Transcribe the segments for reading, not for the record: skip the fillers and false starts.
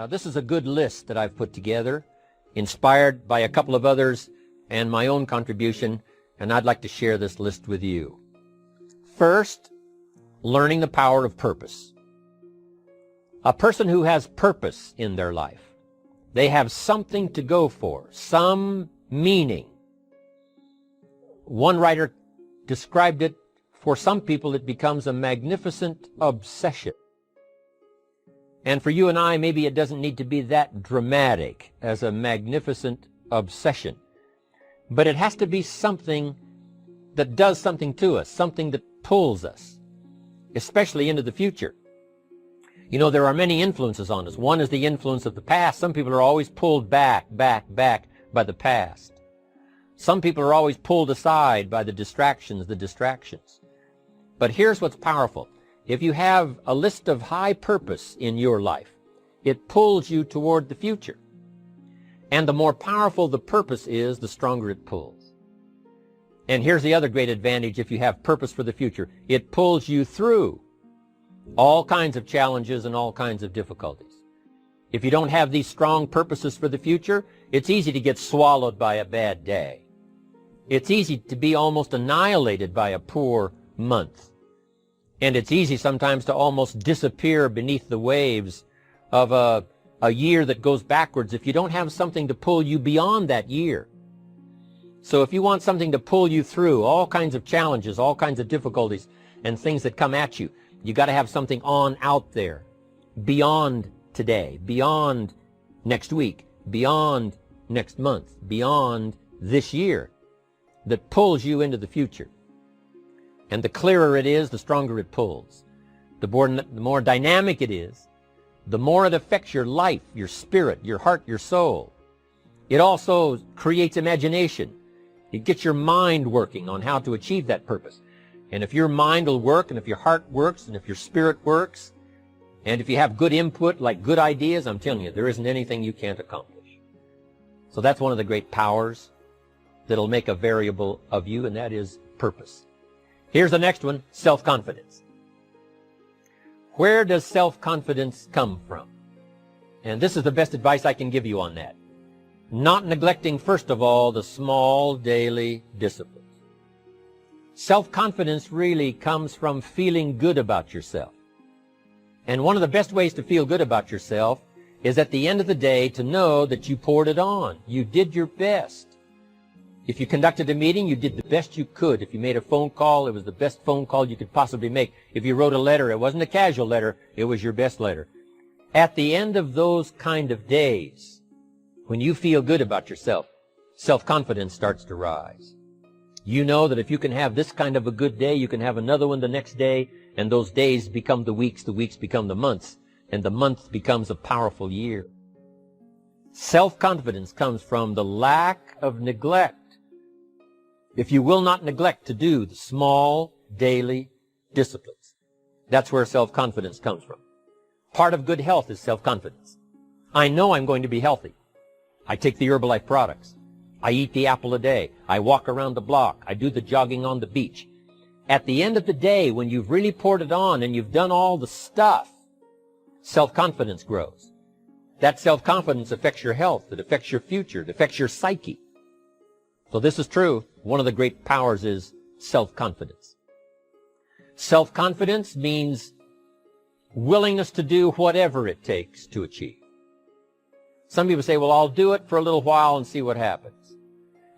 This is a good list that I've put together, inspired by a couple of others and my own contribution, and I'd like to share this list with you. First, learning the power of purpose. A person who has purpose in their life, they have something to go for, some meaning. One writer described it, for some people it becomes a magnificent obsession. And for you and I, maybe it doesn't need to be that dramatic as a magnificent obsession. But it has to be something that does something to us, something that pulls us, especially into the future. You know, there are many influences on us. One is the influence of the past. Some people are always pulled back by the past. Some people are always pulled aside by the distractions. But here's what's powerful. If you have a list of high purpose in your life, it pulls you toward the future. And the more powerful the purpose is, the stronger it pulls. And here's the other great advantage if you have purpose for the future. It pulls you through all kinds of challenges and all kinds of difficulties. If you don't have these strong purposes for the future, it's easy to get swallowed by a bad day. It's easy to be almost annihilated by a poor month. And it's easy sometimes to almost disappear beneath the waves of a year that goes backwards if you don't have something to pull you beyond that year. So if you want something to pull you through all kinds of challenges, all kinds of difficulties and things that come at you, you got to have something on out there, beyond today, beyond next week, beyond next month, beyond this year, that pulls you into the future. And the clearer it is, the stronger it pulls. The more dynamic it is, the more it affects your life, your spirit, your heart, your soul. It also creates imagination. It gets your mind working on how to achieve that purpose. And if your mind will work, and if your heart works, and if your spirit works, and if you have good input, like good ideas, I'm telling you, there isn't anything you can't accomplish. So that's one of the great powers that'll make a variable of you, and that is purpose. Here's the next one, self-confidence. Where does self-confidence come from? And this is the best advice I can give you on that. Not neglecting, first of all, the small daily disciplines. Self-confidence really comes from feeling good about yourself. And one of the best ways to feel good about yourself is at the end of the day to know that you poured it on. You did your best. If you conducted a meeting, you did the best you could. If you made a phone call, it was the best phone call you could possibly make. If you wrote a letter, it wasn't a casual letter, it was your best letter. At the end of those kind of days, when you feel good about yourself, self-confidence starts to rise. You know that if you can have this kind of a good day, you can have another one the next day, and those days become the weeks become the months, and the month becomes a powerful year. Self-confidence comes from the lack of neglect. If you will not neglect to do the small daily disciplines, that's where self-confidence comes from. Part of good health is self-confidence. I know I'm going to be healthy. I take the Herbalife products. I eat the apple a day. I walk around the block. I do the jogging on the beach. At the end of the day, when you've really poured it on and you've done all the stuff, self-confidence grows. That self-confidence affects your health. It affects your future. It affects your psyche. So this is true. One of the great powers is self-confidence. Self-confidence means willingness to do whatever it takes to achieve. Some people say, well, I'll do it for a little while and see what happens.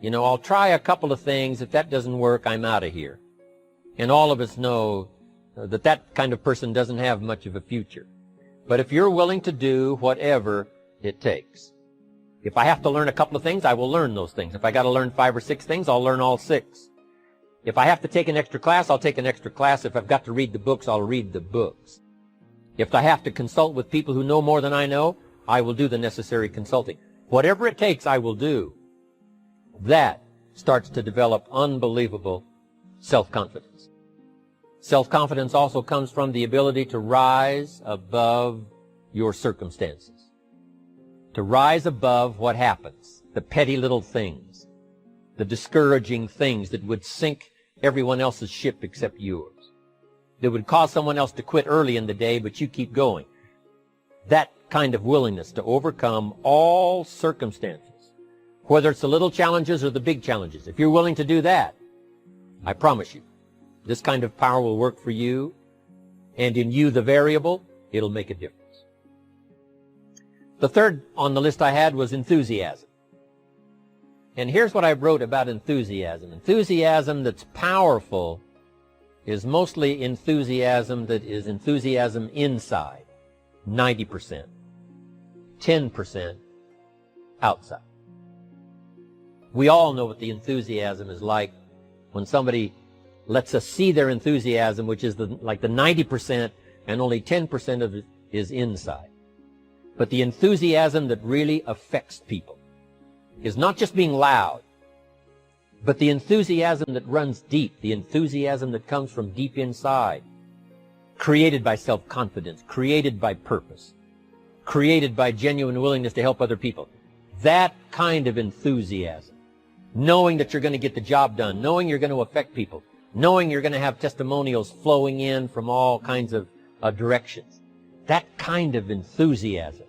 You know, I'll try a couple of things. If that doesn't work, I'm out of here. And all of us know that that kind of person doesn't have much of a future. But if you're willing to do whatever it takes, if I have to learn a couple of things, I will learn those things. If I got to learn 5 or 6 things, I'll learn all 6. If I have to take an extra class, I'll take an extra class. If I've got to read the books, I'll read the books. If I have to consult with people who know more than I know, I will do the necessary consulting. Whatever it takes, I will do. That starts to develop unbelievable self-confidence. Self-confidence also comes from the ability to rise above your circumstances. To rise above what happens, the petty little things, the discouraging things that would sink everyone else's ship except yours, that would cause someone else to quit early in the day, but you keep going. That kind of willingness to overcome all circumstances, whether it's the little challenges or the big challenges, if you're willing to do that, I promise you, this kind of power will work for you, and in you, the variable, it'll make a difference. The third on the list I had was enthusiasm. And here's what I wrote about enthusiasm. Enthusiasm that's powerful is mostly enthusiasm that is enthusiasm inside, 90%, 10% outside. We all know what the enthusiasm is like when somebody lets us see their enthusiasm, which is like the 90%, and only 10% of it is inside. But the enthusiasm that really affects people is not just being loud, but the enthusiasm that runs deep, the enthusiasm that comes from deep inside, created by self-confidence, created by purpose, created by genuine willingness to help other people. That kind of enthusiasm, knowing that you're going to get the job done, knowing you're going to affect people, knowing you're going to have testimonials flowing in from all kinds of directions. That kind of enthusiasm.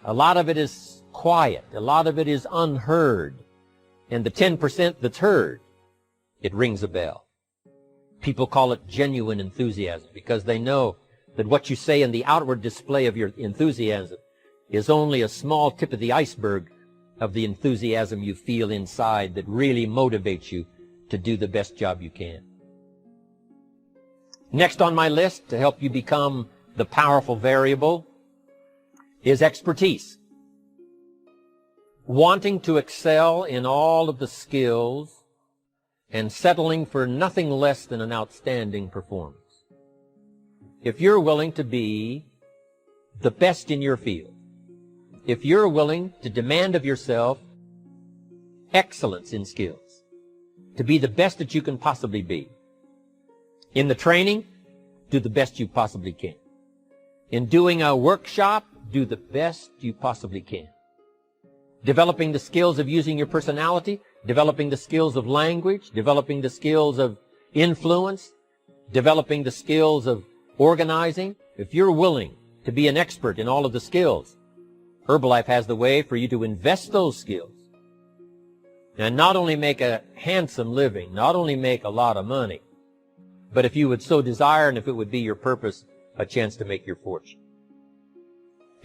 A lot of it is quiet. A lot of it is unheard. And the 10% that's heard, it rings a bell. People call it genuine enthusiasm because they know that what you say in the outward display of your enthusiasm is only a small tip of the iceberg of the enthusiasm you feel inside that really motivates you to do the best job you can. Next on my list to help you become the powerful variable is expertise. Wanting to excel in all of the skills and settling for nothing less than an outstanding performance. If you're willing to be the best in your field, if you're willing to demand of yourself excellence in skills, to be the best that you can possibly be. In the training, do the best you possibly can. In doing a workshop, do the best you possibly can. Developing the skills of using your personality, developing the skills of language, developing the skills of influence, developing the skills of organizing. If you're willing to be an expert in all of the skills, Herbalife has the way for you to invest those skills and not only make a handsome living, not only make a lot of money, but if you would so desire and if it would be your purpose, a chance to make your fortune.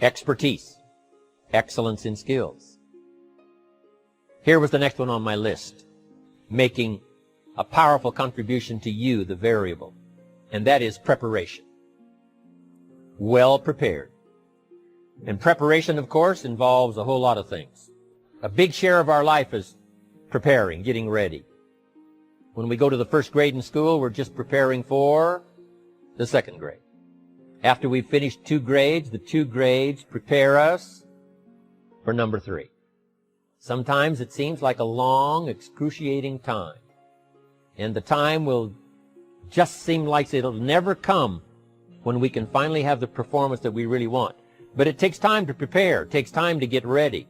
Expertise, excellence in skills. Here was the next one on my list, making a powerful contribution to you, the variable, and that is preparation. Well prepared. And preparation, of course, involves a whole lot of things. A big share of our life is preparing, getting ready. When we go to the first grade in school, we're just preparing for the second grade. After we've finished 2 grades, the 2 grades prepare us for number 3. Sometimes it seems like a long, excruciating time. And the time will just seem like it'll never come when we can finally have the performance that we really want. But it takes time to prepare. It takes time to get ready.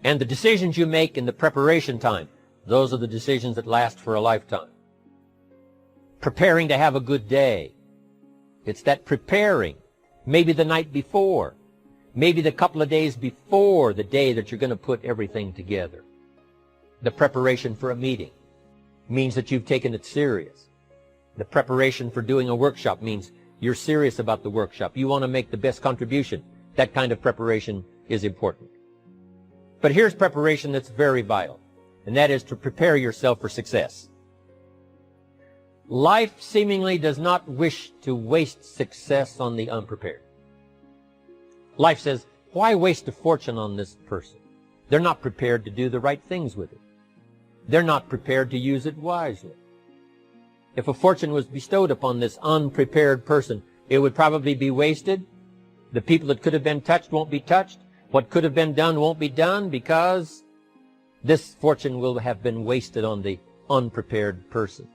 And the decisions you make in the preparation time, those are the decisions that last for a lifetime. Preparing to have a good day. It's that preparing, maybe the night before, maybe the couple of days before the day that you're going to put everything together. The preparation for a meeting means that you've taken it serious. The preparation for doing a workshop means you're serious about the workshop. You want to make the best contribution. That kind of preparation is important. But here's preparation that's very vital, and that is to prepare yourself for success. Life seemingly does not wish to waste success on the unprepared. Life says, why waste a fortune on this person? They're not prepared to do the right things with it. They're not prepared to use it wisely. If a fortune was bestowed upon this unprepared person, it would probably be wasted. The people that could have been touched won't be touched. What could have been done won't be done because this fortune will have been wasted on the unprepared person.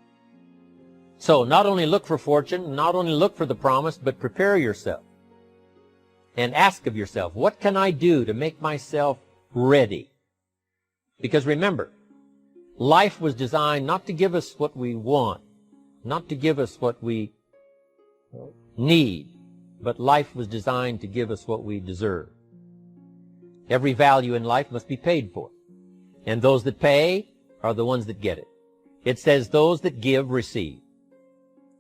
So not only look for fortune, not only look for the promise, but prepare yourself. And ask of yourself, what can I do to make myself ready? Because remember, life was designed not to give us what we want, not to give us what we need, but life was designed to give us what we deserve. Every value in life must be paid for, and those that pay are the ones that get it. It says those that give receive.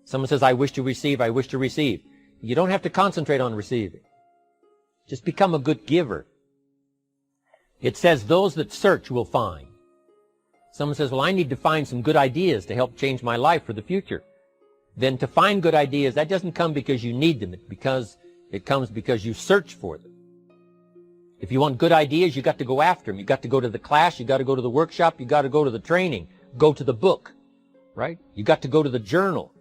Someone says, I wish to receive, I wish to receive. You don't have to concentrate on receiving. Just become a good giver. It says those that search will find. Someone says, well, I need to find some good ideas to help change my life for the future. Then to find good ideas, that doesn't come because you need them. It comes because you search for them. If you want good ideas, you got to go after them. You got to go to the class, you got to go to the workshop, you got to go to the training, go to the book, right? You got to go to the journal,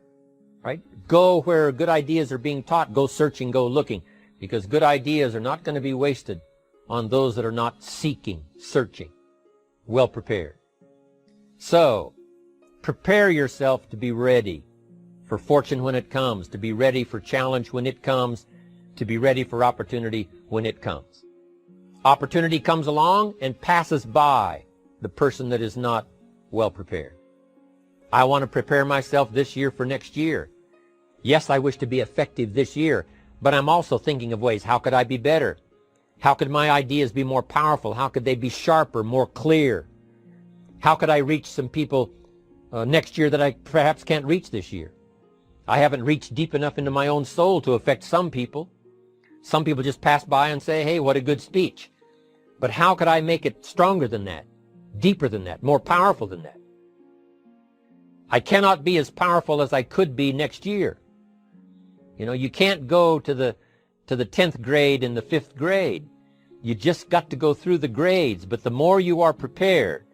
right? Go where good ideas are being taught. Go searching, go looking, because good ideas are not going to be wasted on those that are not seeking, searching, well prepared. So, prepare yourself to be ready for fortune when it comes, to be ready for challenge when it comes, to be ready for opportunity when it comes. Opportunity comes along and passes by the person that is not well prepared. I want to prepare myself this year for next year. Yes, I wish to be effective this year, but I'm also thinking of ways, how could I be better? How could my ideas be more powerful? How could they be sharper, more clear? How could I reach some people next year that I perhaps can't reach this year? I haven't reached deep enough into my own soul to affect some people. Some people just pass by and say, hey, what a good speech. But how could I make it stronger than that, deeper than that, more powerful than that? I cannot be as powerful as I could be next year. You know, you can't go to the 10th grade in the 5th grade. You just got to go through the grades. But the more you are prepared,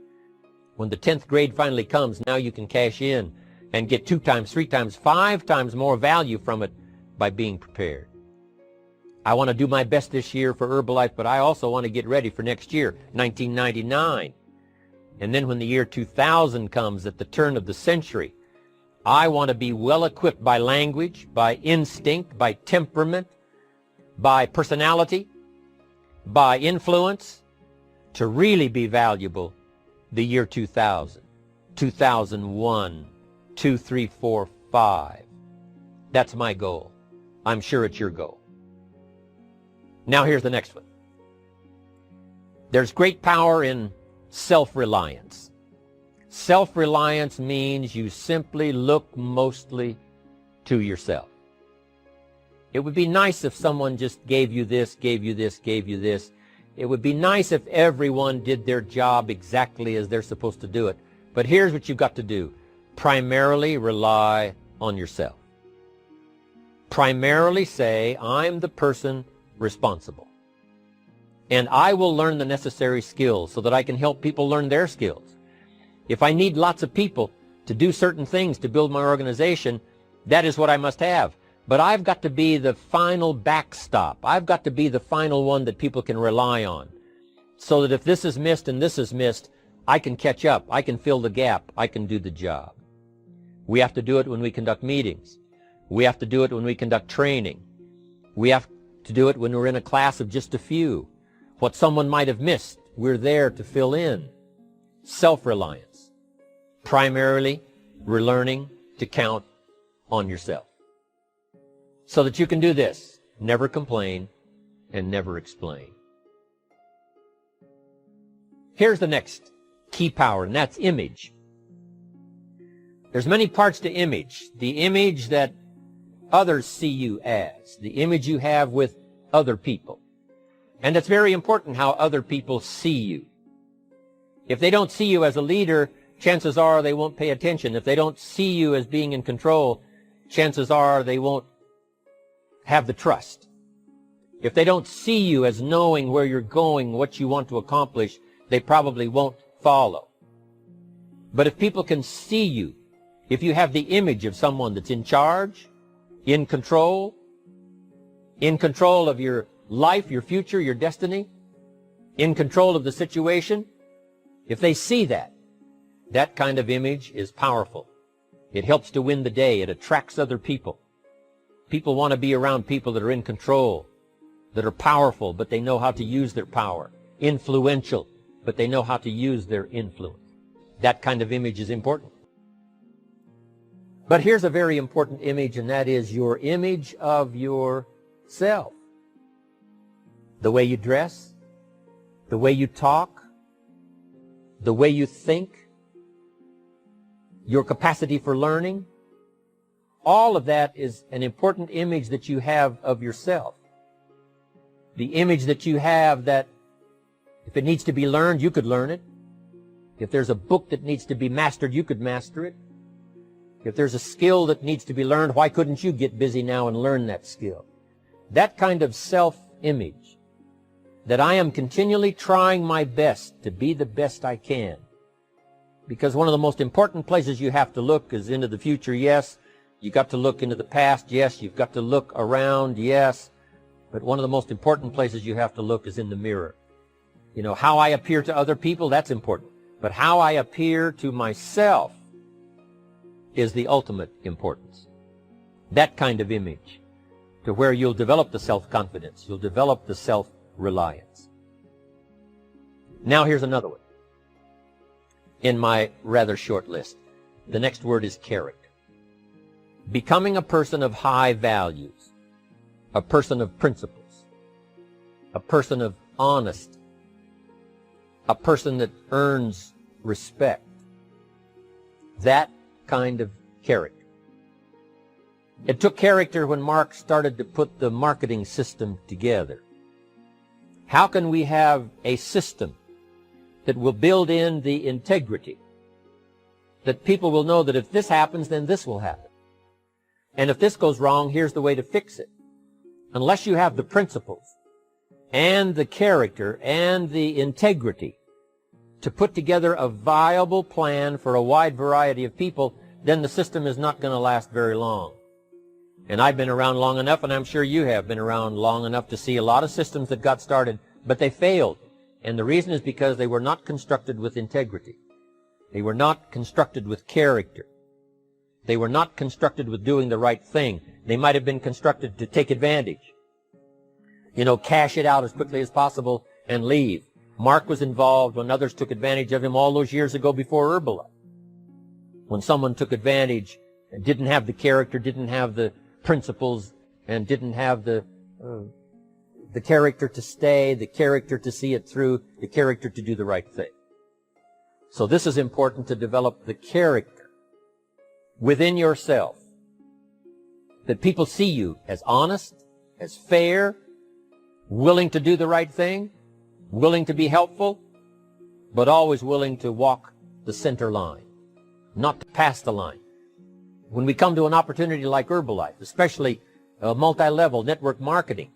when the 10th grade finally comes, now you can cash in and get 2 times, 3 times, 5 times more value from it by being prepared. I want to do my best this year for Herbalife, but I also want to get ready for next year, 1999. And then when the year 2000 comes at the turn of the century, I want to be well equipped by language, by instinct, by temperament, by personality, by influence, to really be valuable the year 2000, 2001, 2, 3, 4, 5. That's my goal. I'm sure it's your goal. Now here's the next one. There's great power in self-reliance. Self-reliance means you simply look mostly to yourself. It would be nice if someone just gave you this, gave you this, gave you this. It would be nice if everyone did their job exactly as they're supposed to do it. But here's what you've got to do. Primarily rely on yourself. Primarily say, I'm the person responsible. And I will learn the necessary skills so that I can help people learn their skills. If I need lots of people to do certain things to build my organization, that is what I must have. But I've got to be the final backstop. I've got to be the final one that people can rely on. So that if this is missed and this is missed, I can catch up. I can fill the gap. I can do the job. We have to do it when we conduct meetings. We have to do it when we conduct training. We have to do it when we're in a class of just a few. What someone might have missed, we're there to fill in. Self-reliance. Primarily, we're learning to count on yourself. So that you can do this. Never complain and never explain. Here's the next key power, and that's image. There's many parts to image. The image that others see you as. The image you have with other people. And it's very important how other people see you. If they don't see you as a leader, chances are they won't pay attention. If they don't see you as being in control, chances are they won't have the trust. If they don't see you as knowing where you're going, what you want to accomplish, they probably won't follow. But if people can see you, if you have the image of someone that's in charge, in control of your life, your future, your destiny, in control of the situation, if they see that, that kind of image is powerful. It helps to win the day. It attracts other people. People want to be around people that are in control, that are powerful, but they know how to use their power. Influential, but they know how to use their influence. That kind of image is important. But here's a very important image, and that is your image of yourself. self. The way you dress, the way you talk, the way you think, your capacity for learning, all of that is an important image that you have of yourself. The image that you have that if it needs to be learned, you could learn it. If there's a book that needs to be mastered, you could master it. If there's a skill that needs to be learned, why couldn't you get busy now and learn that skill? That kind of self-image, that I am continually trying my best to be the best I can. Because one of the most important places you have to look is into the future, yes. You've got to look into the past, yes. You've got to look around, yes. But one of the most important places you have to look is in the mirror. You know, how I appear to other people, that's important. But how I appear to myself is the ultimate importance. That kind of image, to where you'll develop the self-confidence, you'll develop the self-reliance. Now here's another one in my rather short list. The next word is character. Becoming a person of high values, a person of principles, a person of honesty, a person that earns respect. That kind of character. It took character when Mark started to put the marketing system together. How can we have a system that will build in the integrity, that people will know that if this happens, then this will happen. And if this goes wrong, here's the way to fix it. Unless you have the principles and the character and the integrity to put together a viable plan for a wide variety of people, then the system is not going to last very long. And I've been around long enough, and I'm sure you have been around long enough to see a lot of systems that got started, but they failed. And the reason is because they were not constructed with integrity. They were not constructed with character. They were not constructed with doing the right thing. They might have been constructed to take advantage. You know, cash it out as quickly as possible and leave. Mark was involved when others took advantage of him all those years ago before Herbalife. When someone took advantage and didn't have the character, didn't have the principles, and didn't have the character to stay, the character to see it through, the character to do the right thing. So this is important, to develop the character within yourself, that people see you as honest, as fair, willing to do the right thing, willing to be helpful, but always willing to walk the center line, not to pass the line. When we come to an opportunity like Herbalife, especially multi-level network marketing,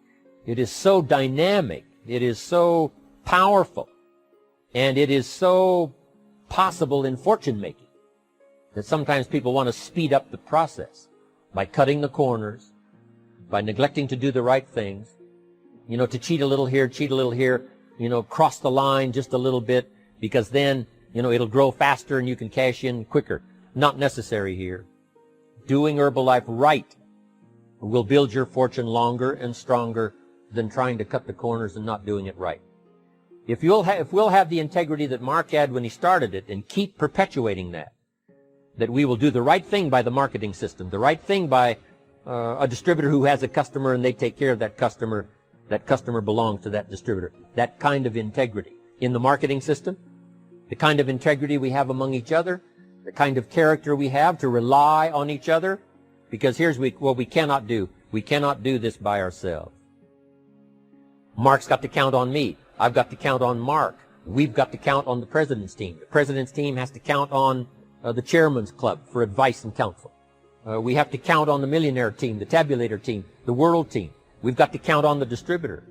it is so dynamic, it is so powerful, and it is so possible in fortune making that sometimes people want to speed up the process by cutting the corners, by neglecting to do the right things, you know, to cheat a little here, you know, cross the line just a little bit, because then, you know, it'll grow faster and you can cash in quicker. Not necessary here. Doing Herbalife right will build your fortune longer and stronger than trying to cut the corners and not doing it right. If we'll have the integrity that Mark had when he started it, and keep perpetuating that we will do the right thing by the marketing system, the right thing by a distributor who has a customer and they take care of that customer belongs to that distributor. That kind of integrity in the marketing system, the kind of integrity we have among each other, the kind of character we have to rely on each other, because here's what we cannot do. We cannot do this by ourselves. Mark's got to count on me. I've got to count on Mark. We've got to count on the president's team. The president's team has to count on the chairman's club for advice and counsel. We have to count on the millionaire team, the tabulator team, the world team. We've got to count on the distributor.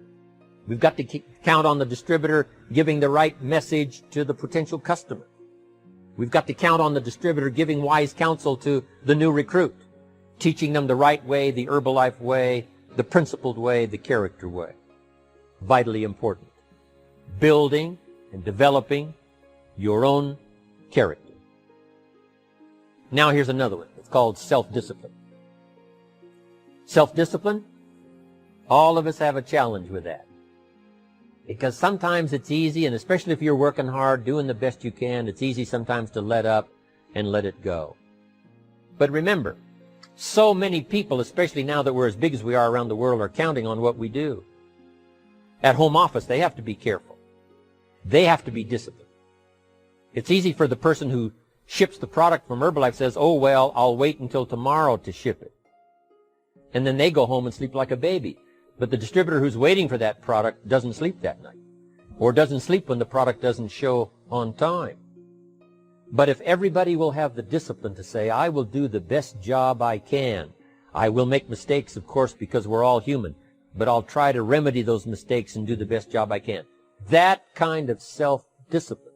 We've got to count on the distributor giving the right message to the potential customer. We've got to count on the distributor giving wise counsel to the new recruit, teaching them the right way, the Herbalife way, the principled way, the character way. Vitally important. Building and developing your own character. Now here's another one. It's called self-discipline. Self-discipline, all of us have a challenge with that. Because sometimes it's easy, and especially if you're working hard, doing the best you can, it's easy sometimes to let up and let it go. But remember, So many people, especially now that we're as big as we are around the world, are counting on what we do. At home office, they have to be careful. They have to be disciplined. It's easy for the person who ships the product from Herbalife says, oh, well, I'll wait until tomorrow to ship it. And then they go home and sleep like a baby. But the distributor who's waiting for that product doesn't sleep that night, or doesn't sleep when the product doesn't show on time. But if everybody will have the discipline to say, I will do the best job I can. I will make mistakes, of course, because we're all human, but I'll try to remedy those mistakes and do the best job I can. That kind of self-discipline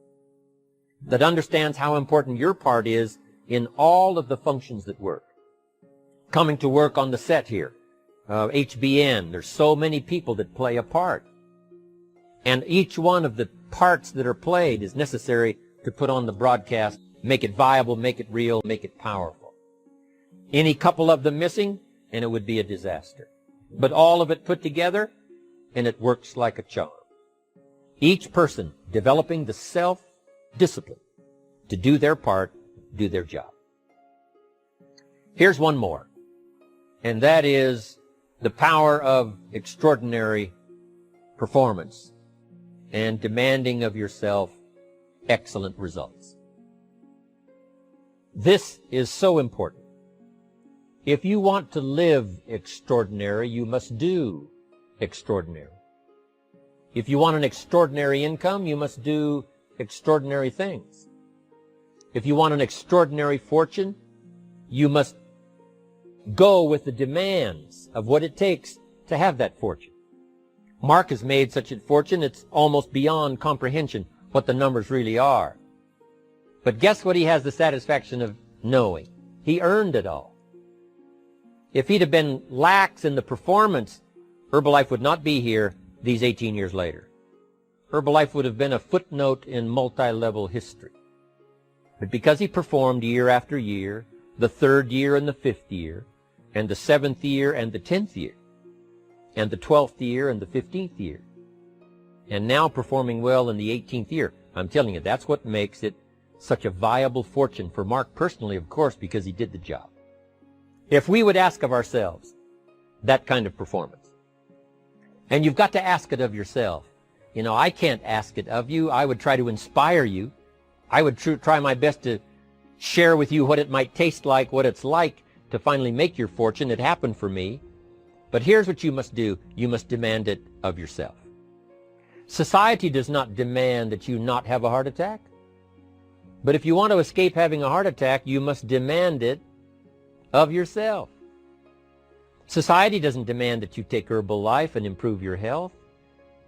that understands how important your part is in all of the functions that work. Coming to work on the set here, HBN, there's so many people that play a part. And each one of the parts that are played is necessary to put on the broadcast, make it viable, make it real, make it powerful. Any couple of them missing, and it would be a disaster. But all of it put together, and it works like a charm. Each person developing the self-discipline to do their part, do their job. Here's one more, and that is the power of extraordinary performance and demanding of yourself excellent results. This is so important. If you want to live extraordinary, you must do extraordinary. If you want an extraordinary income, you must do extraordinary things. If you want an extraordinary fortune, you must go with the demands of what it takes to have that fortune. Mark has made such a fortune, it's almost beyond comprehension what the numbers really are. But guess what he has the satisfaction of knowing? He earned it all. If he'd have been lax in the performance, Herbalife would not be here these 18 years later. Herbalife would have been a footnote in multi-level history. But because he performed year after year, the 3rd year and the 5th year, and the 7th year and the 10th year, and the 12th year and the 15th year, and now performing well in the 18th year, I'm telling you, that's what makes it such a viable fortune for Mark personally, of course, because he did the job. If we would ask of ourselves that kind of performance, and you've got to ask it of yourself. You know, I can't ask it of you. I would try to inspire you. I would try my best to share with you what it might taste like, what it's like to finally make your fortune. It happened for me. But here's what you must do. You must demand it of yourself. Society does not demand that you not have a heart attack. But if you want to escape having a heart attack, you must demand it of yourself. Society doesn't demand that you take Herbalife and improve your health.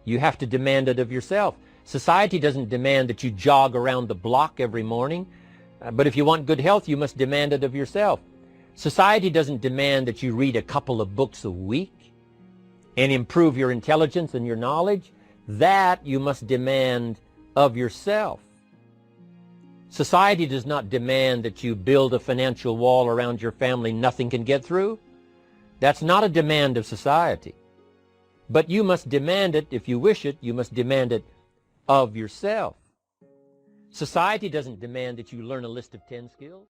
You have to demand it of yourself. Society doesn't demand that you jog around the block every morning. But if you want good health, you must demand it of yourself. Society doesn't demand that you read a couple of books a week and improve your intelligence and your knowledge. That you must demand of yourself. Society does not demand that you build a financial wall around your family nothing can get through. That's not a demand of society. But you must demand it, if you wish it, you must demand it of yourself. Society doesn't demand that you learn a list of 10 skills.